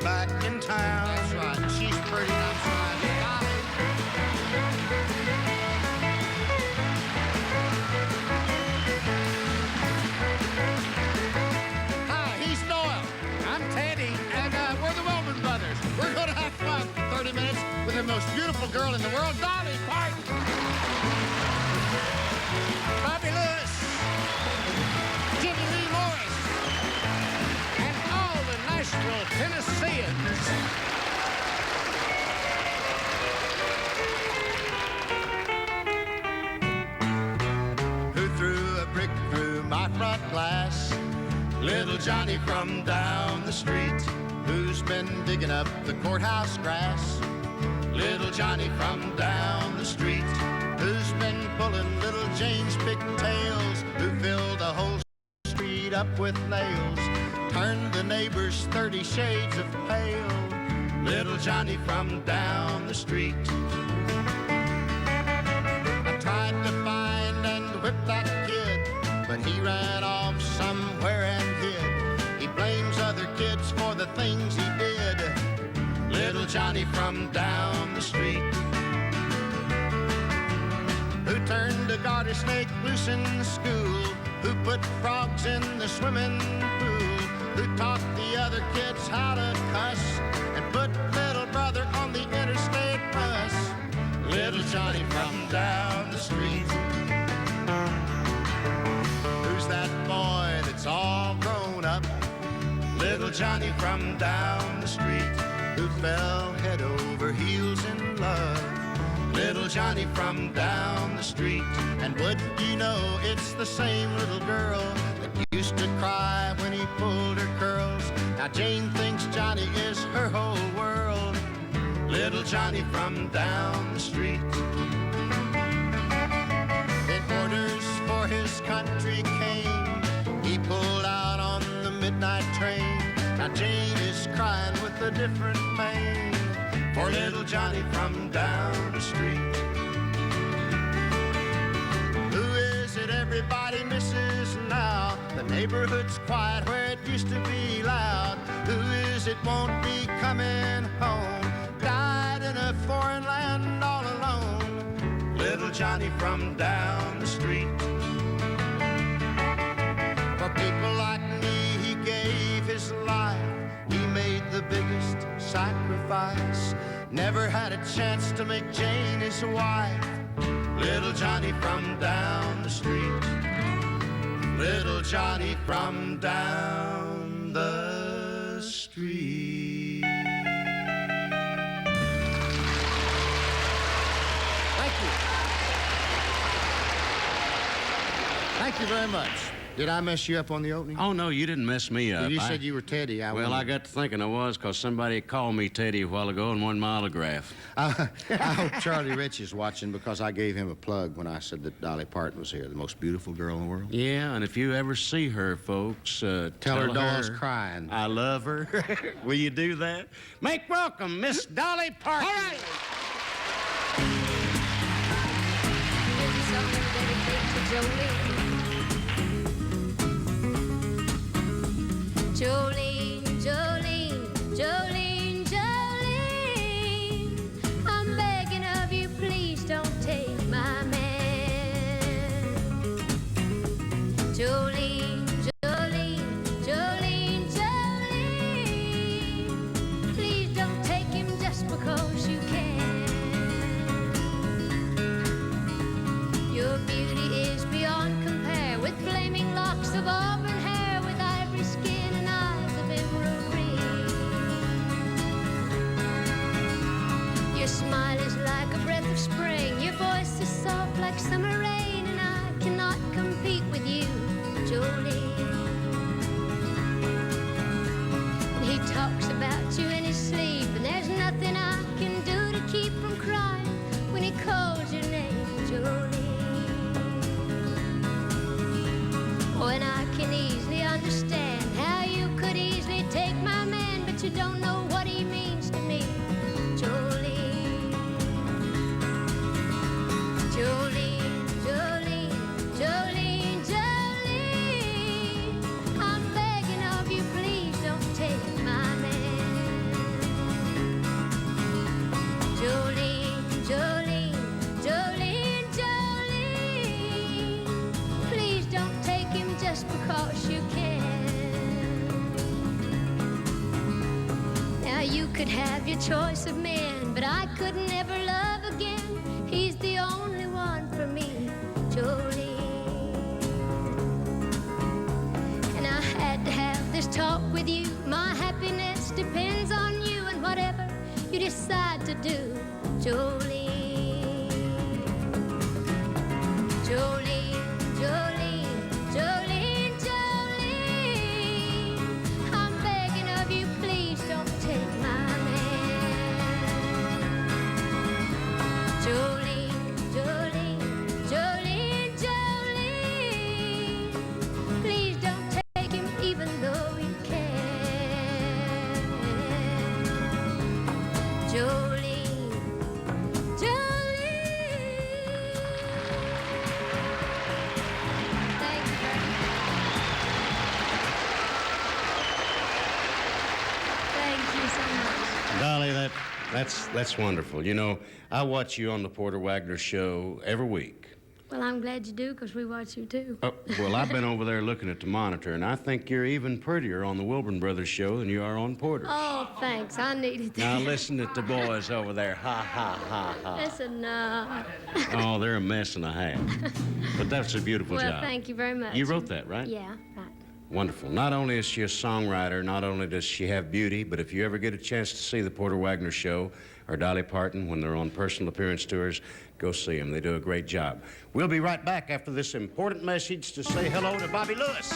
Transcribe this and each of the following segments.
back in town. That's right. She's pretty, that's right. Dolly. Hi, he's Doyle. I'm Teddy, and we're the Wilburn brothers. We're going to have fun for 30 minutes with the most beautiful girl in the world, Dolly Parton. Bobby Lewis. Jimmy Lee Morris. And all the Nashville Tennesseans. Who threw a brick through my front glass? Little Johnny from down the street. Who's been digging up the courthouse grass? Little Johnny from down the street. Who's been pulling little Jane's pigtails? Who filled a whole street up with nails? Turned the neighbors 30 shades of pale. Little Johnny from down the street. I tried to find and whip that kid, but he ran off somewhere and hid. He blames other kids for the things he did. Little Johnny from down the street. Who turned a garter snake loose in school? Who put frogs in the swimming pool? Who taught the other kids how to cuss and put little brother on the interstate bus? Little Johnny from down the street. Who's that boy that's all grown up? Little Johnny from down the street. Who fell head over heels in love? Little Johnny from down the street. And would you know it's the same little girl that used to cry when he pulled her curls? Now Jane thinks Johnny is her whole world. Little Johnny from down the street. In orders for his country came, he pulled out on the midnight train. Now Jane is crying with a different pain for little Johnny from down the street. Who is it everybody misses now? The neighborhood's quiet where it used to be loud. Who is it won't be coming home? Died in a foreign land all alone. Little Johnny from down the street. For people like me, he gave his life. He made the biggest sacrifice. Never had a chance to make Jane his wife. Little Johnny from down the street. Little Johnny from down the street. Thank you. Thank you very much. Did I mess you up on the opening? Oh, no, you didn't mess me up. You said you were Teddy. Well, I got to thinking I was because somebody called me Teddy a while ago and wanted my autograph. I hope Charlie Rich is watching because I gave him a plug when I said that Dolly Parton was here, the most beautiful girl in the world. Yeah, and if you ever see her, folks, tell her Doyle's crying. I love her. Will you do that? Make welcome, Miss Dolly Parton. All right. Jolene, Jolene, Jolene, Jolene, I'm begging of you, please don't take my man. Jolene, Jolene, Jolene, Jolene, please don't take him just because you can. Your beauty is beyond compare, with flaming locks of auburn hair, with ivory skin and eyes of emerald green. Your smile is like a breath of spring, your voice is soft like summer rain, and I cannot compete with you, Jolene. And he talks about you in his sleep, and there's nothing I can do to keep from crying when he calls your name, Jolene. Oh, and I can easily understand how you could easily take my man, but you don't know what he means to me, Jolene. Jolene, Jolene. just because you can. Now you could have your choice of men, but I could never love again. He's the only one for me, Jolene. And I had to have this talk with you. My happiness depends on you and whatever you decide to do, Jolene. Jolene, Jolene, Jolene, Jolene, I'm begging of you, please don't take my man. Jolene, Jolene, Jolene, Jolene, please don't take him even though you can. Jolene, Jolene. Thank you very much. Thank you so much. Dolly, that's wonderful. You know, I watch you on the Porter Wagner show every week. Well, I'm glad you do, because we watch you too. Oh, well, I've been over there looking at the monitor, and I think you're even prettier on the Wilburn Brothers show than you are on Porter's. Oh, thanks. I needed that. Now listen at the boys over there. Ha, ha, ha, ha. Listen, no. Oh, they're a mess and a half. But that's a beautiful Well, job. thank you very much. You wrote that, right? Yeah, right. Wonderful. Not only is she a songwriter, not only does she have beauty, but if you ever get a chance to see the Porter Wagner show or Dolly Parton when they're on personal appearance tours, go see them. They do a great job. We'll be right back after this important message to say hello to Bobby Lewis.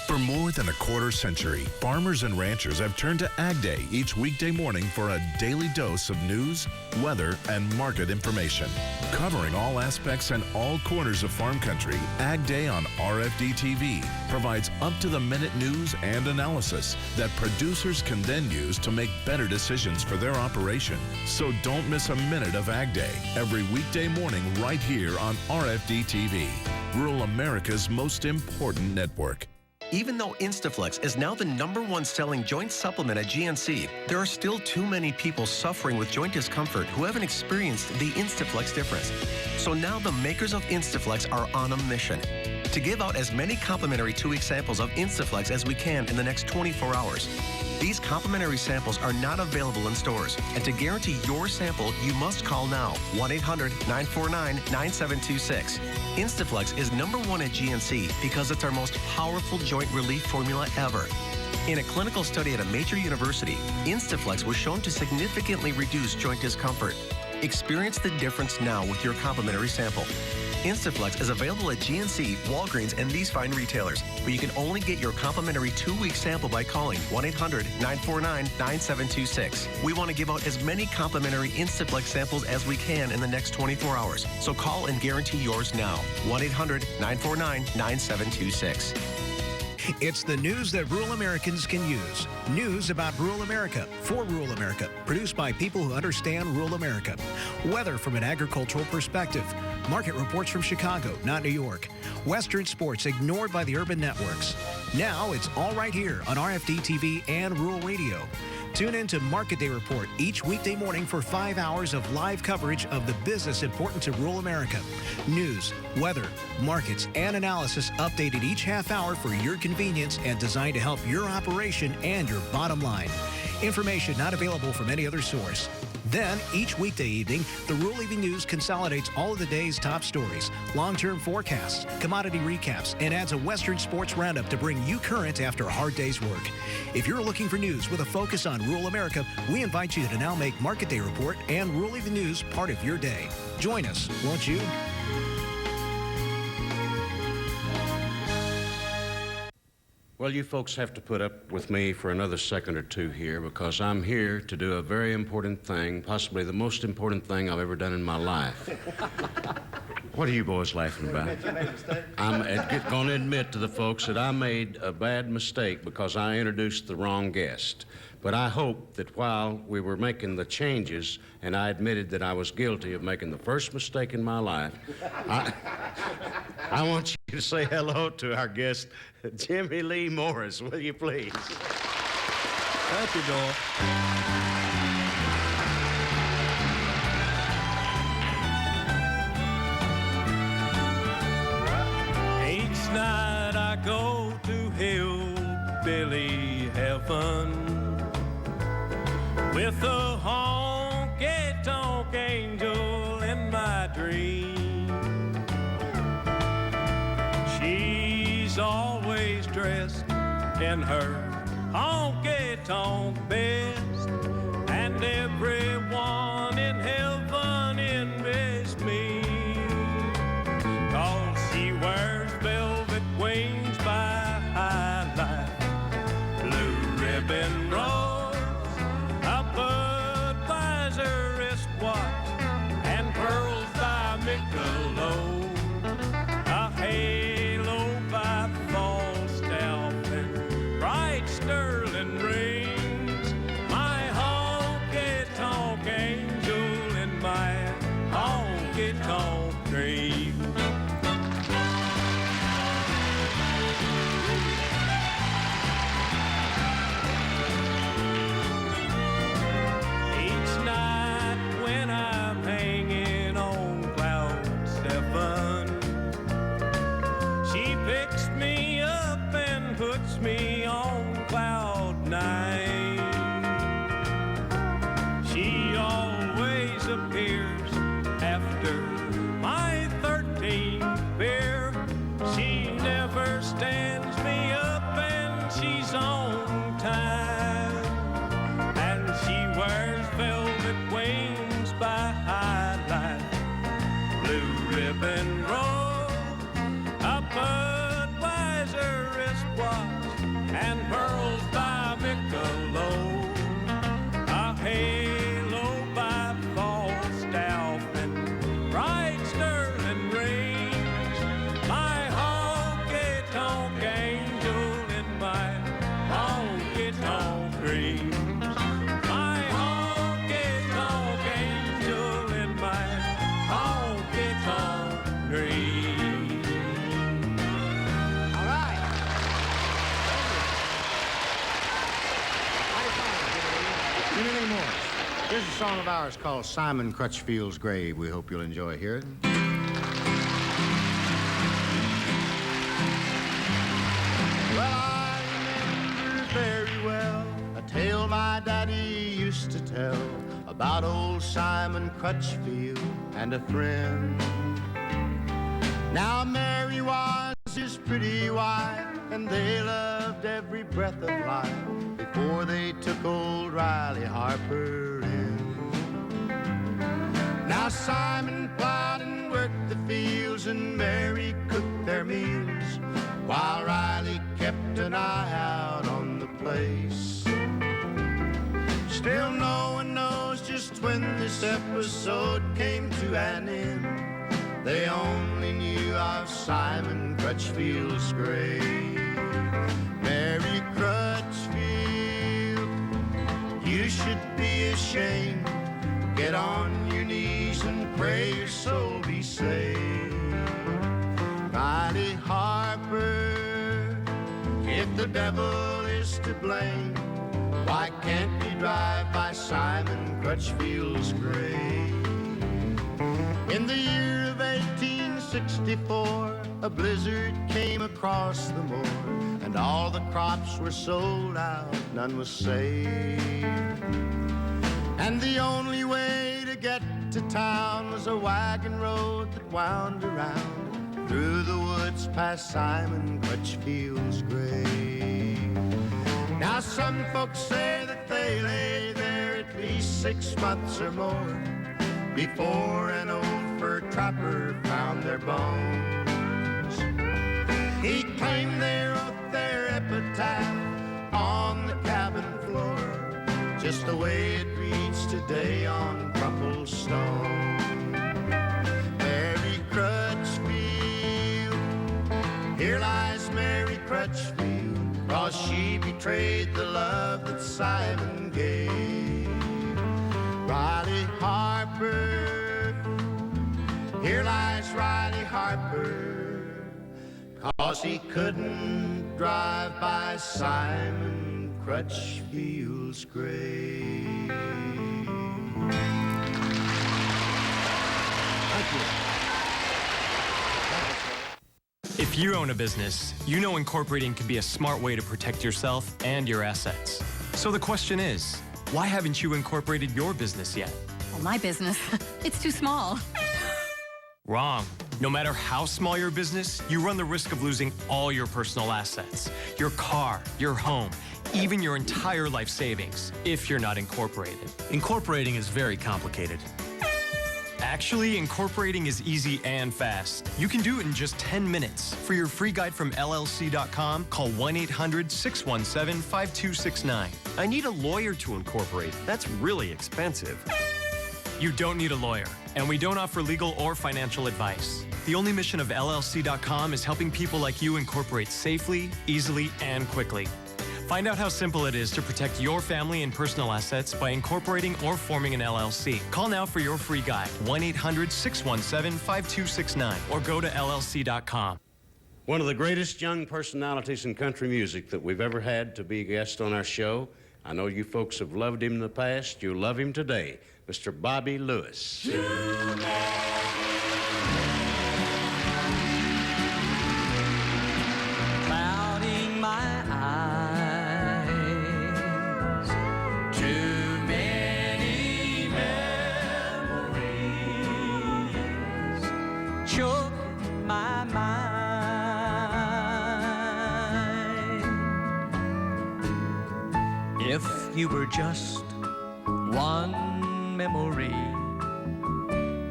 For more than a quarter century, farmers and ranchers have turned to Ag Day each weekday morning for a daily dose of news, weather, and market information. Covering all aspects and all corners of farm country, Ag Day on RFD TV provides up-to-the-minute news and analysis that producers can then use to make better decisions for their operation. So don't miss a minute of Ag Day every weekday morning right here on RFD TV, rural America's most important network. Even though Instaflex is now the #1 selling joint supplement at GNC, there are still too many people suffering with joint discomfort who haven't experienced the Instaflex difference. So now the makers of Instaflex are on a mission to give out as many complimentary 2-week samples of Instaflex as we can in the next 24 hours. These complimentary samples are not available in stores, and to guarantee your sample, you must call now, 1-800-949-9726. Instaflex is #1 at GNC because it's our most powerful joint relief formula ever. In a clinical study at a major university, Instaflex was shown to significantly reduce joint discomfort. Experience the difference now with your complimentary sample. Instaflex is available at GNC, Walgreens, and these fine retailers, but you can only get your complimentary 2-week sample by calling 1-800-949-9726. We want to give out as many complimentary Instaflex samples as we can in the next 24 hours, so call and guarantee yours now. 1-800-949-9726. It's the news that rural Americans can use. News about rural America, for rural America, produced by people who understand rural America. Weather from an agricultural perspective. Market reports from Chicago, not New York. Western sports ignored by the urban networks. Now it's all right here on RFD TV and Rural Radio. Tune in to Market Day Report each weekday morning for 5 hours of live coverage of the business important to rural America. News, weather, markets, and analysis updated each half hour for your convenience and designed to help your operation and your bottom line. Information not available from any other source. Then, each weekday evening, the Rural Evening News consolidates all of the day's top stories, long-term forecasts, commodity recaps, and adds a Western sports roundup to bring you current after a hard day's work. If you're looking for news with a focus on rural America, we invite you to now make Market Day Report and Rural Evening News part of your day. Join us, won't you? Well, you folks have to put up with me for another second or two here because I'm here to do a very important thing, possibly the most important thing I've ever done in my life. What are you boys laughing about? I'm going to admit to the folks that I made a bad mistake because I introduced the wrong guest. But I hope that while we were making the changes and I admitted that I was guilty of making the first mistake in my life, I want you to say hello to our guest, Jimmy Lee Morris, will you please? Thank you, Doyle. with a honky-tonk angel in my dream. She's always dressed in her honky-tonk best, and everyone in heaven envies me, 'cause she wears velvet wings by highlight, blue ribbon rose, a Budweiser wristwatch, and pearls by Michelob, a halo by Falstaff, and bright sterling rings. My honky-tonk angel in my honky-tonk dream. Each night when I'm hanging on cloud 7, she picks me up and puts me on cloud 9. She always appears after my 13th beer. She never stands me up and she's on time. And she wears velvet wings by highlight, blue ribbon rose, a Budweiser wristwatch, and pearls by Michelob, a halo by Falstaff, and bright sterling rings. My honky-tonk angel in my honky-tonk dreams. My honky-tonk angel in my honky-tonk dreams. All right. Anything more? Here's a song of ours called Simon Crutchfield's Grave. We hope you'll enjoy hearing it. Well, I remember very well a tale my daddy used to tell about old Simon Crutchfield and a friend. Now Mary was his pretty wife, and they loved every breath of life before they took old Riley Harper in. Now Simon plowed and worked the fields, and Mary cooked their meals, while Riley kept an eye out on the place. Still no one knows just when this episode came to an end. They only knew of Simon Crutchfield's grave. Mary Crutchfield, you should be ashamed. Get on your knees and pray your soul be saved. Riley Harper, if the devil is to blame, why can't we drive by Simon Crutchfield's grave? In the year of 1864, a blizzard came across the moor, and all the crops were sold out, none was saved. And the only way to get to town was a wagon road that wound around through the woods past Simon Crutchfield's grave. Now some folks say that they lay there at least 6 months or more before an old fur trapper found their bones. He claimed they wrote their epitaph on the cabin floor, just the way it reads today on crumpled stone. Mary Crutchfield, here lies Mary Crutchfield, 'cause she betrayed the love that Simon gave. Riley Harper, here lies Riley Harper, 'cause he couldn't drive by Simon Crutchfield's grave. Thank you. If you own a business, you know incorporating can be a smart way to protect yourself and your assets. So the question is, Why haven't you incorporated your business yet? Well, my business, it's too small. Wrong. No matter how small your business, you run the risk of losing all your personal assets, your car, your home, even your entire life savings, if you're not incorporated. Incorporating is very complicated. Actually, incorporating is easy and fast. You can do it in just 10 minutes. For your free guide from LLC.com, call 1-800-617-5269. I need a lawyer to incorporate. That's really expensive. You don't need a lawyer, and we don't offer legal or financial advice. The only mission of LLC.com is helping people like you incorporate safely, easily, and quickly. Find out how simple it is to protect your family and personal assets by incorporating or forming an LLC. Call now for your free guide, 1-800-617-5269, or go to LLC.com. One of the greatest young personalities in country music that we've ever had to be a guest on our show. I know you folks have loved him in the past. You'll love him today. Mr. Bobby Lewis. Clouding my eyes, too many memories choke my mind. If you were just one memory,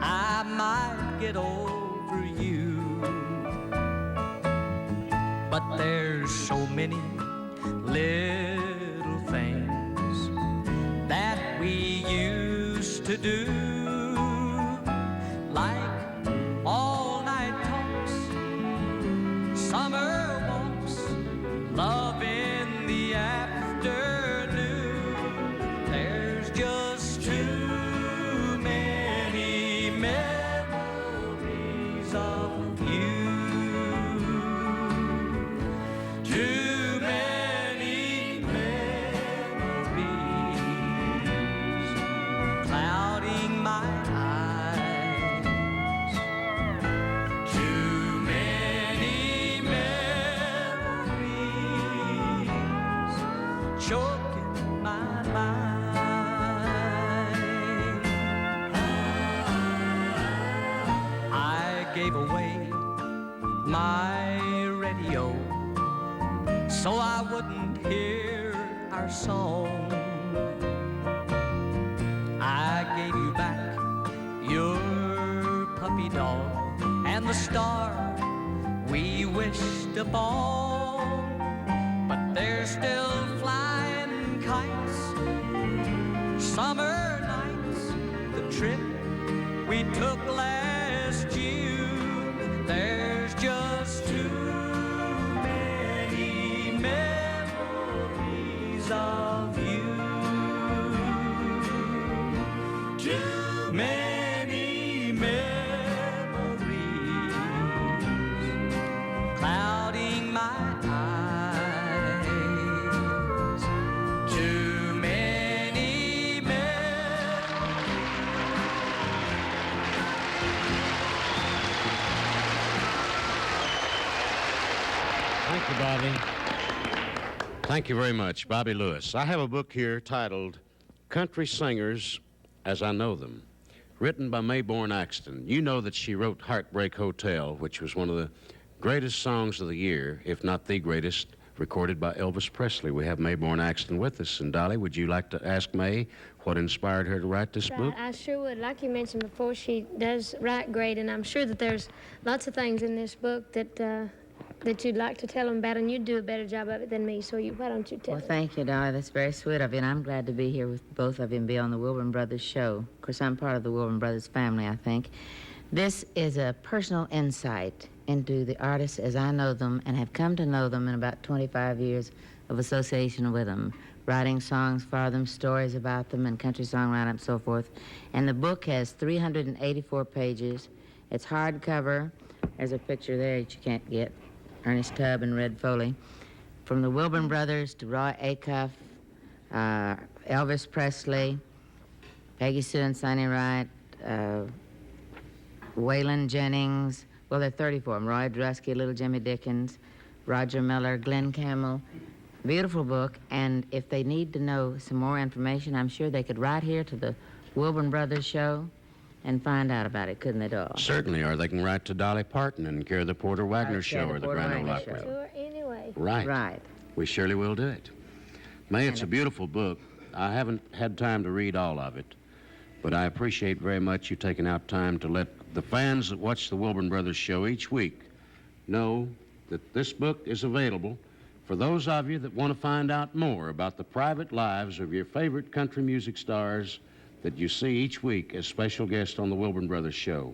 I might get over you. But there's so many little things that we used to do, like all-night talks, summer walks, love in the afternoon. There's just too many memories of you. Too many memories clouding my eyes. Too many memories choking my mind. I gave away my radio so I wouldn't hear our song. I gave you back your puppy dog and the star we wished upon. But they're still flying kites, summer nights, the trip we took last June. There's just too many memories of you. Too many memories clouding my eyes. Too many Thank you, Bobby. Thank you very much, Bobby Lewis. I have a book here titled Country Singers as I Know Them, written by Mayborn Axton. You know that she wrote Heartbreak Hotel, which was one of the greatest songs of the year, if not the greatest, recorded by Elvis Presley. We have Mayborn Axton with us. And Dolly, would you like to ask May what inspired her to write this book? I sure would. Like you mentioned before, she does write great, and I'm sure that there's lots of things in this book that you'd like to tell them about, and you'd do a better job of it than me, so why don't you tell Well, them? thank you, Dolly. That's very sweet of you, and I'm glad to be here with both of you and be on the Wilburn Brothers show. Of course, I'm part of the Wilburn Brothers family, I think. This is a personal insight into the artists as I know them and have come to know them in about 25 years of association with them, writing songs for them, stories about them, and country songwriting and so forth. And the book has 384 pages. It's hardcover. There's a picture there that you can't get. Ernest Tubb and Red Foley. From the Wilburn Brothers to Roy Acuff, Elvis Presley, Peggy Sue and Sonny Wright, Waylon Jennings. Well, there are 34 of them. Roy Drusky, Little Jimmy Dickens, Roger Miller, Glenn Campbell, Beautiful book, and if they need to know some more information, I'm sure they could write here to the Wilburn Brothers show and find out about it, couldn't they, Dolly? Certainly, or they can write to Dolly Parton and carry the Porter Wagner show or the Grand Ole Opry. Sure, anyway. Right. Right. We surely will do it. May, it's a beautiful book. I haven't had time to read all of it, but I appreciate very much you taking out time to let the fans that watch the Wilburn Brothers show each week know that this book is available for those of you that want to find out more about the private lives of your favorite country music stars that you see each week as special guests on the Wilburn Brothers show.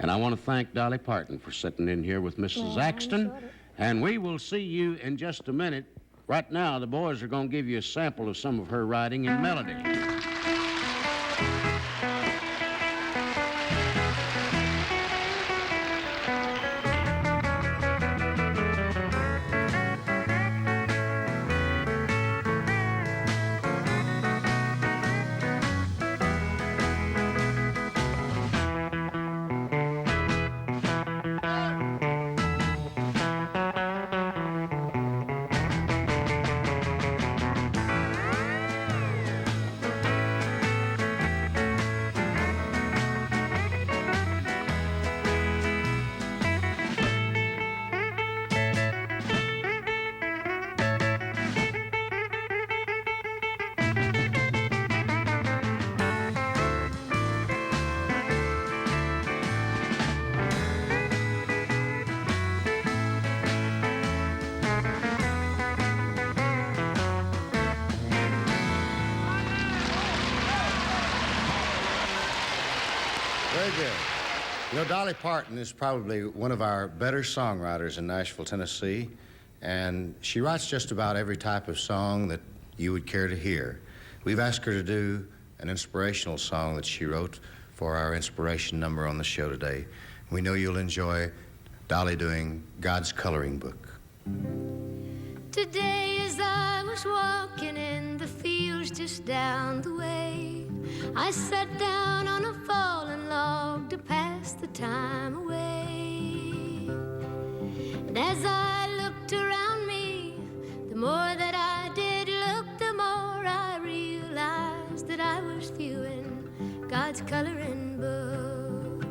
And I want to thank Dolly Parton for sitting in here with Mrs. Axton. And we will see you in just a minute. Right now, the boys are going to give you a sample of some of her writing in melody. Very good. You know, Dolly Parton is probably one of our better songwriters in Nashville, Tennessee, and she writes just about every type of song that you would care to hear. We've asked her to do an inspirational song that she wrote for our inspiration number on the show today. We know you'll enjoy Dolly doing God's Coloring Book. Today as I was walking in the fields just down the way, I sat down on a fallen log to pass the time away. And as I looked around me, the more that I did look, the more I realized that I was viewing God's coloring book.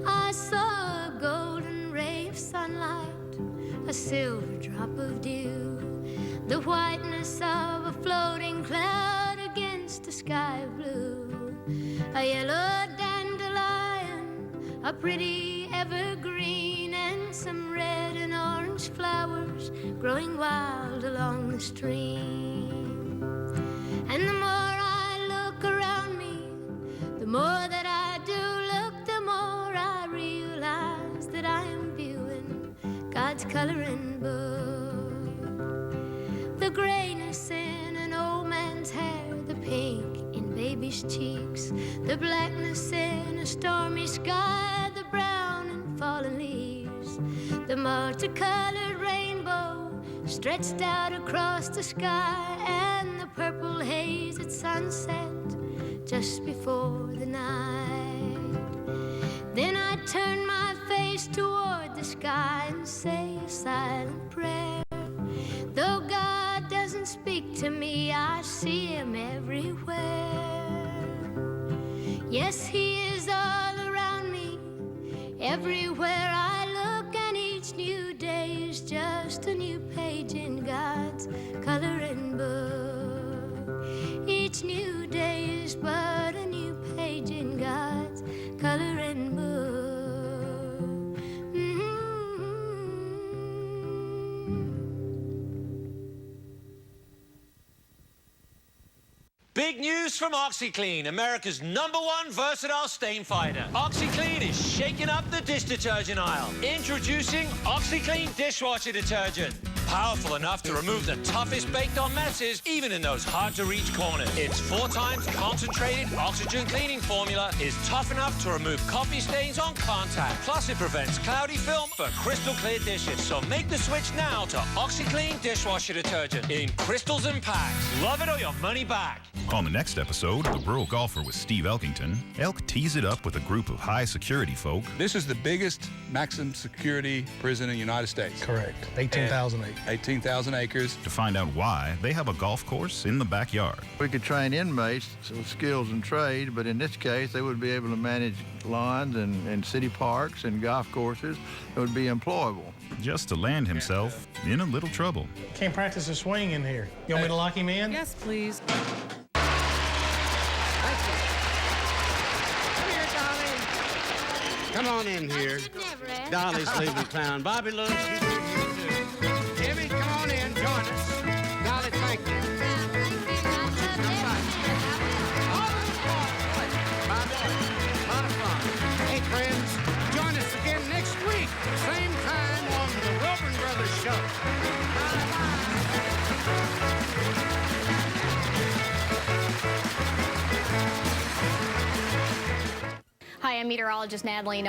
I saw a golden ray of sunlight, a silver drop of dew, the whiteness of a floating cloud against a sky of blue, a yellow dandelion, a pretty evergreen, and some red and orange flowers growing wild along the stream. And the more I look around me, the more that I do look, the more I realize that I am viewing God's coloring book. The grayness in an old man's hair, the pink in baby's cheeks, the blackness in a stormy sky, the brown in fallen leaves, the multicolored rainbow stretched out across the sky, and the purple haze at sunset just before the night. Then I turn my face toward the sky and say a silent prayer. Though God doesn't speak to me, I see him everywhere. Yes, he is all around me, everywhere I look, and each new day is just a new page in God's coloring book. Each new day is but a new page in God's coloring book. Big news from OxyClean, America's #1 versatile stain fighter. OxyClean is shaking up the dish detergent aisle. Introducing OxyClean dishwasher detergent. Powerful enough to remove the toughest baked-on messes, even in those hard-to-reach corners. Its 4 times concentrated oxygen cleaning formula is tough enough to remove coffee stains on contact. Plus, it prevents cloudy film for crystal-clear dishes. So make the switch now to OxyClean dishwasher detergent in crystals and packs. Love it or your money back. On the next episode of The Rural Golfer with Steve Elkington, Elk tees it up with a group of high-security folk. This is the biggest maximum security prison in the United States. Correct. 18,008. 18,000 acres. To find out why they have a golf course in the backyard. We could train inmates with skills and trade, but in this case, they would be able to manage lawns and city parks and golf courses. It would be employable. Just to land himself in a little trouble. Can't practice a swing in here. You want me to lock him in? Yes, please. Come on in here. Dolly's leaving town. Bobby Lewis, you here too. Jimmy, come on in, join us. Dolly, thank you. Hey, friends, join us again next week, same time on the Wilburn Brothers Show. Hi, I'm meteorologist Natalie.